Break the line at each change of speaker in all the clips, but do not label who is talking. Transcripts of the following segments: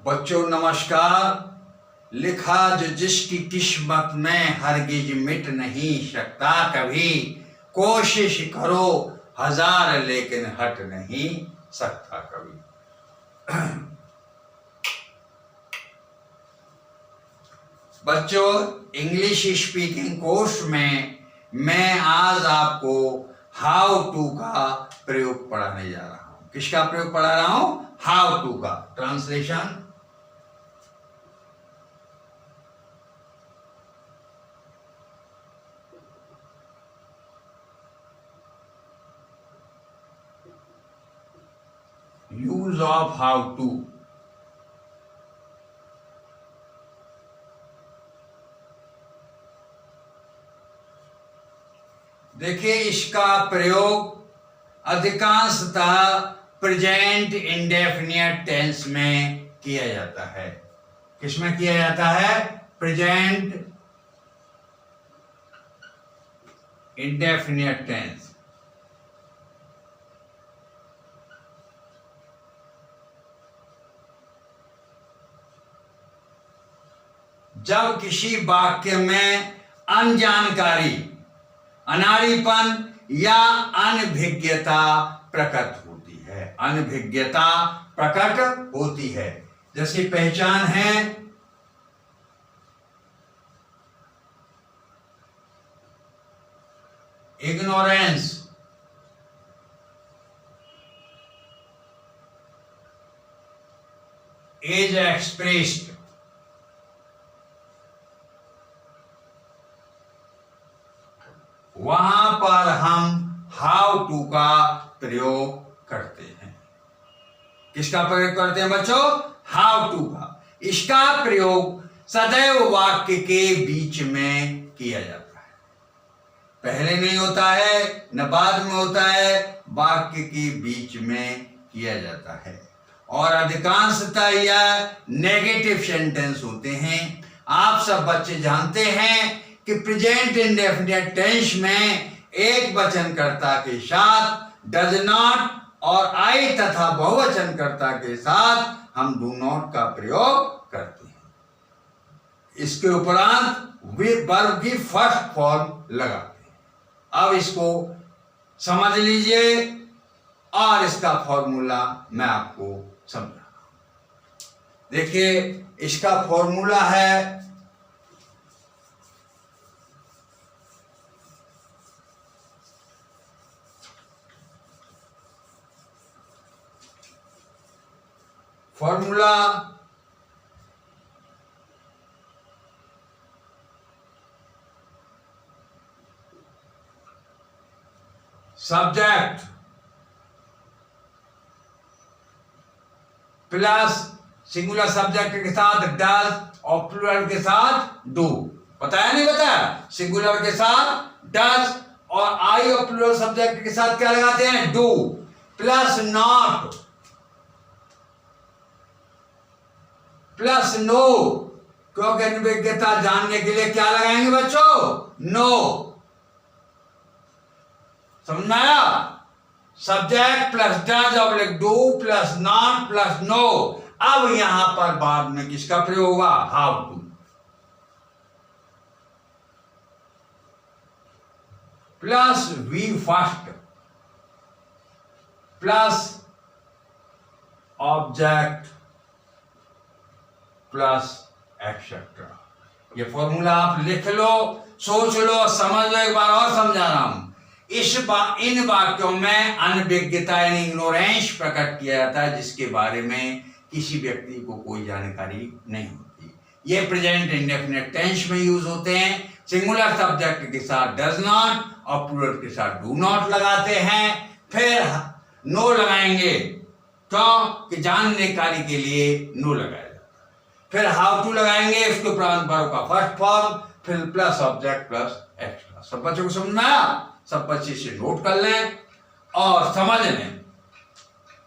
बच्चों नमस्कार। लिखा जो जिसकी किस्मत में हरगिज मिट नहीं सकता कभी, कोशिश करो हजार लेकिन हट नहीं सकता कभी। बच्चों, इंग्लिश स्पीकिंग कोर्स में मैं आज आपको हाउ टू का प्रयोग पढ़ाने जा रहा हूं। किसका प्रयोग पढ़ा रहा हूं? हाउ टू का। Translation, use of how to. देखिए, इसका प्रयोग अधिकांशतः प्रेजेंट इंडेफिनिट टेंस में किया जाता है। किसमें किया जाता है? Present indefinite tense. जब किसी वाक्य में अनजानकारी, अनाड़ीपन या अनभिज्ञता प्रकट होती है। अनभिज्ञता प्रकट होती है। जैसी पहचान है इग्नोरेंस, एज एक्सप्रेस्ड, वहां पर हम हाउ टू का प्रयोग करते हैं। किसका प्रयोग करते हैं बच्चों? हाउ टू का। इसका प्रयोग सदैव वाक्य के बीच में किया जाता है। पहले नहीं होता है, न बाद में होता है, वाक्य के बीच में किया जाता है। और अधिकांशतः यह नेगेटिव सेंटेंस होते हैं। आप सब बच्चे जानते हैं कि प्रेजेंट इंडेफिनिट टेंस में एक वचनकर्ता के साथ डज नॉट और आई तथा बहुवचनकर्ता के साथ हम डू नॉट का प्रयोग करते हैं। इसके उपरांत वर्ब की फर्स्ट फॉर्म लगाते हैं। अब इसको समझ लीजिए और इसका फॉर्मूला मैं आपको समझा रहा हूं। देखिए, इसका फॉर्मूला है formula subject plus singular subject के साथ डज और प्लूरल के साथ डू। बताया नहीं बताया? सिंगुलर के साथ डज और आई और प्लूरल सब्जेक्ट के साथ क्या लगाते हैं? Do plus not plus know, क्योंकि अनभिज्ञता जानने के लिए क्या लगाएंगे बच्चों? नो। समझ में आया? सब्जेक्ट प्लस डज और do plus not plus know. अब यहां पर बाद में किसका प्रयोग होगा? How to. Plus V first plus object plus etcetera. ये फॉर्मूला आप लिख लो, सोच लो, समझ लो। एक बार और समझा रहा हूं। इन वाक्यों में अनभिज्ञता यानी इग्नोरेंस प्रकट किया जाता है, जिसके बारे में किसी व्यक्ति को कोई जानकारी नहीं होती। ये प्रेजेंट इंडेफिनिट टेंस में यूज होते हैं। सिंगुलर सब्जेक्ट के साथ डज नॉट और प्लूरल के साथ डू नॉट लगाते हैं। फिर नो लगाएंगे कि जानकारी के लिए नो लगाया। फिर हाउ टू लगाएंगे, उसके उपरांत वर्ब का फर्स्ट फॉर्म, फिर प्लस ऑब्जेक्ट प्लस एक्स्ट्रा। सब बच्चों को समझ में आया? सब बच्चे इसे नोट कर लें और समझ लें।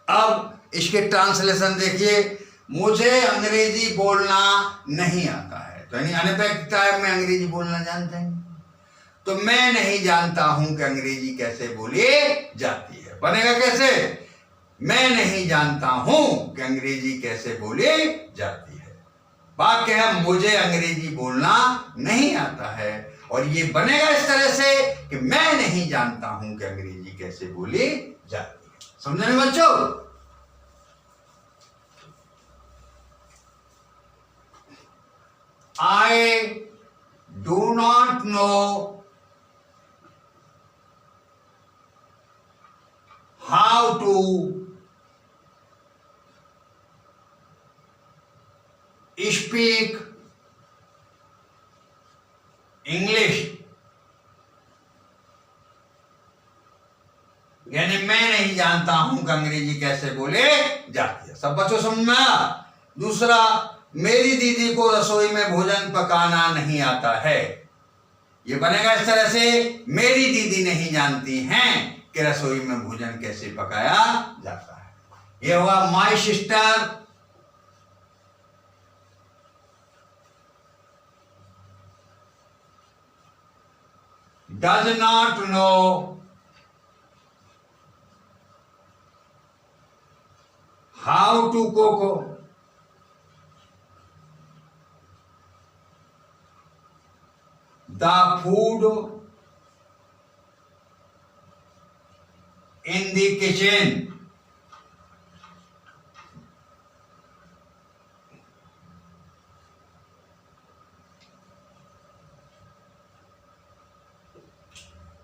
अब इसके ट्रांसलेशन देखिए। मुझे अंग्रेजी बोलना नहीं आता है, तो यानी अनभिज्ञता में अंग्रेजी बोलना जानते हैं, तो मैं नहीं जानता हूं कि अंग्रेजी कैसे बोली जाती है। बनेगा कैसे? मैं नहीं जानता हूं कि अंग्रेजी कैसे बोली जाती है। वाक्य है मुझे अंग्रेजी बोलना नहीं आता है, और ये बनेगा इस तरह से कि मैं नहीं जानता हूं कि अंग्रेजी कैसे बोली जाती है। समझ रहे बच्चों? I do not know how to speak English। यानी मैं नहीं जानता हूं कि अंग्रेजी कैसे बोले जाती है। सब बच्चों समझ में आया? दूसरा, मेरी दीदी को रसोई में भोजन पकाना नहीं आता है। ये बनेगा इस तरह से, मेरी दीदी नहीं जानती हैं कि रसोई में भोजन कैसे पकाया जाता है। ये हुआ my sister does not know how to cook the food in the kitchen।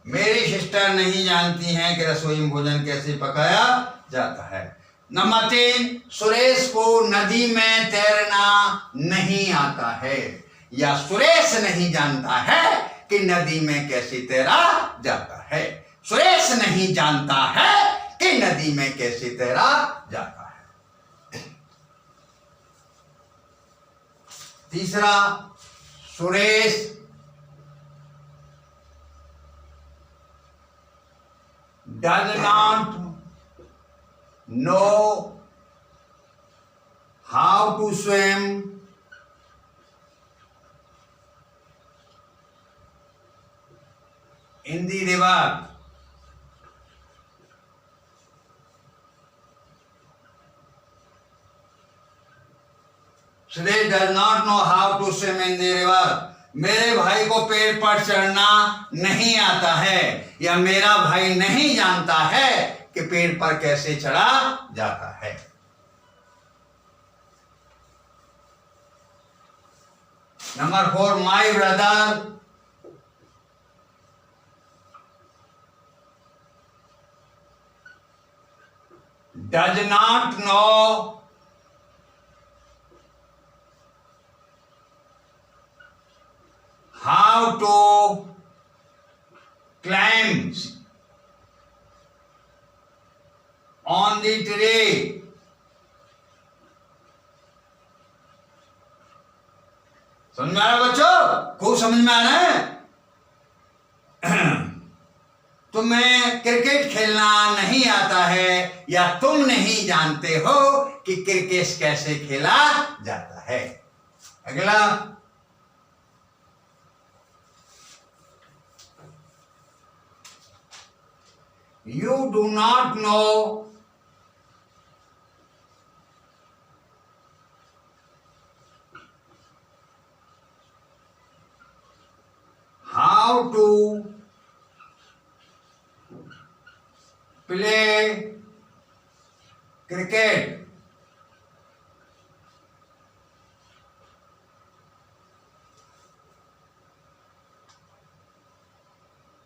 मेरी सिस्टर नहीं जानती हैं कि रसोई में भोजन कैसे पकाया जाता है। नंबर 3, सुरेश को नदी में तैरना नहीं आता है, या सुरेश नहीं जानता है कि नदी में कैसे तैरा जाता है। सुरेश नहीं जानता है कि नदी में कैसे तैरा जाता है। तीसरा, Suresh does not know how to swim in the river। Suresh does not know how to swim in the river। मेरे भाई को पेड़ पर चढ़ना नहीं आता है, या मेरा भाई नहीं जानता है कि पेड़ पर कैसे चढ़ा जाता है। Number 4, my brother does not know how to climb on the tree। समझ में आ रहा बच्चों? खूब समझ में आ रहा है? तुम्हें क्रिकेट खेलना नहीं आता है, या तुम नहीं जानते हो कि क्रिकेट कैसे खेला जाता है। अगला, you do not know how to play cricket.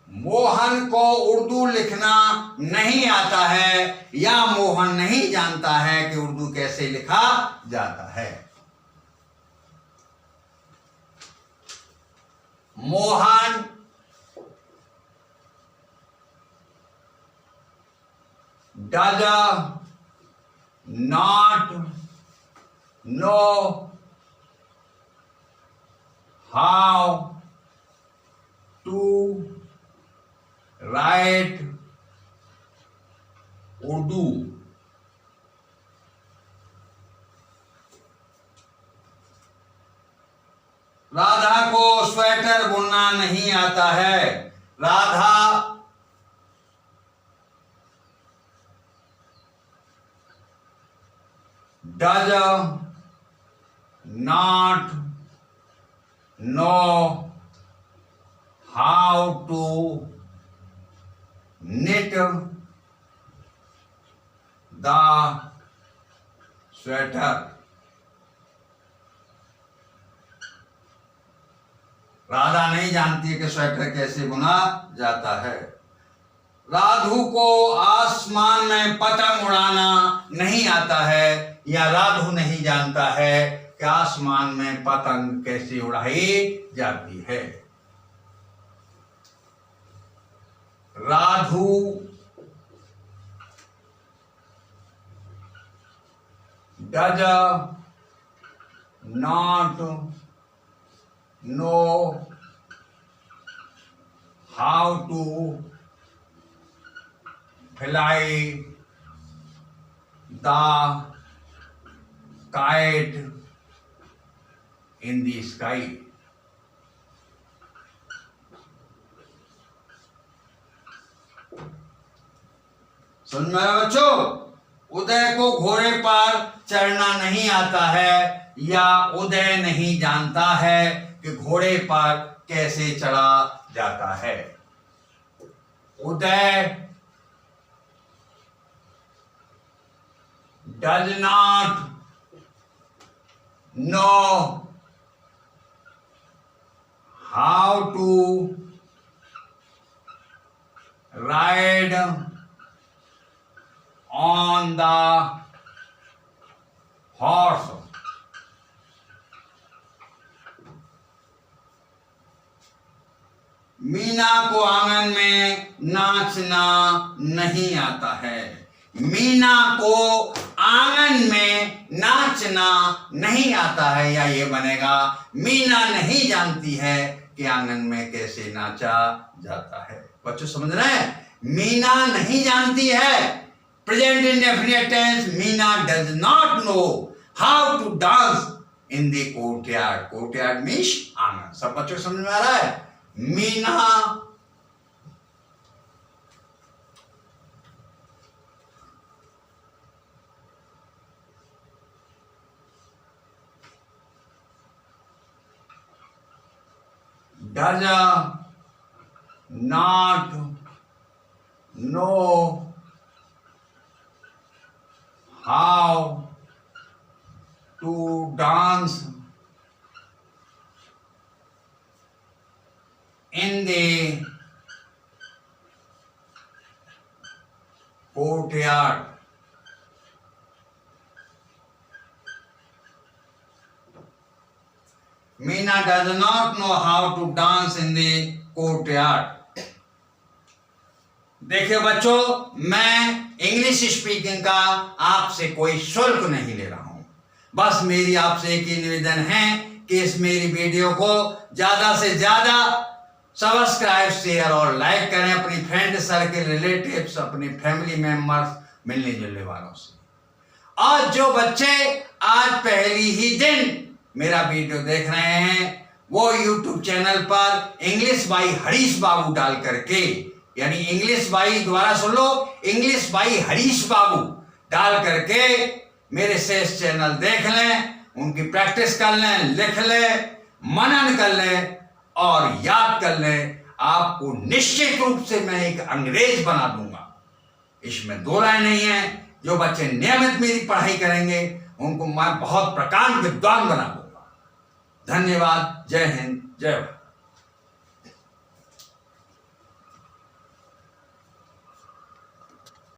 Mohan को उर्दू लिखना नहीं आता है, या मोहन नहीं जानता है कि उर्दू कैसे लिखा जाता है। Mohan does not know how to write Urdu. Radha को स्वेटर बुनना नहीं आता है। Radha does not know how to knit the sweater. Radha नहीं जानती है कि स्वेटर कैसे बुना जाता है। राधु को आसमान में पतंग उड़ाना नहीं आता है, या राधु नहीं जानता है कि आसमान में पतंग कैसे उड़ाई जाती है। Radhu does not know how to fly the kite in the sky. सुन मेरे बच्चों, उदय को घोड़े पर चढ़ना नहीं आता है, या उदय नहीं जानता है कि घोड़े पर कैसे चढ़ा जाता है। उदय does not know how to ride on the horse. Meena को आंगन में नाचना नहीं आता है। मीना को आंगन में नाचना नहीं आता है, या ये बनेगा मीना नहीं जानती है कि आंगन में कैसे नाचा जाता है। बच्चों समझ रहे हैं? मीना नहीं जानती है। Present indefinite tense, Meena does not know how to dance in the courtyard. Courtyard means आंगन। सब बच्चों समझ में आ रहा है? Meena does not know how to dance in the courtyard. Meena does not know how to dance in the courtyard. देखिए बच्चों, मैं इंग्लिश स्पीकिंग का आपसे कोई शुल्क नहीं ले रहा हूं। बस मेरी आपसे एक ही निवेदन है कि इस मेरी वीडियो को ज्यादा से ज्यादा सब्सक्राइब, शेयर और लाइक करें अपनी फ्रेंड सर्कल, रिलेटिव्स, अपनी फैमिली मेंबर्स, मिलने जुलने वालों से। और जो बच्चे आज पहली ही दिन मेरा वीडियो देख रहे हैं, वो यूट्यूब चैनल पर इंग्लिश बाई हरीश बाबू डाल करके, यानी इंग्लिश बाई द्वारा सुन लो, इंग्लिश बाई हरीश बाबू डाल करके मेरे शेष चैनल देख लें, उनकी प्रैक्टिस कर लें, लिख लें, मनन कर लें और याद कर लें। आपको निश्चित रूप से मैं एक अंग्रेज बना दूंगा, इसमें दो राय नहीं है। जो बच्चे नियमित मेरी पढ़ाई करेंगे उनको मैं बहुत प्रकांड विद्वान बना दूंगा। धन्यवाद। जय हिंद, जय भारत।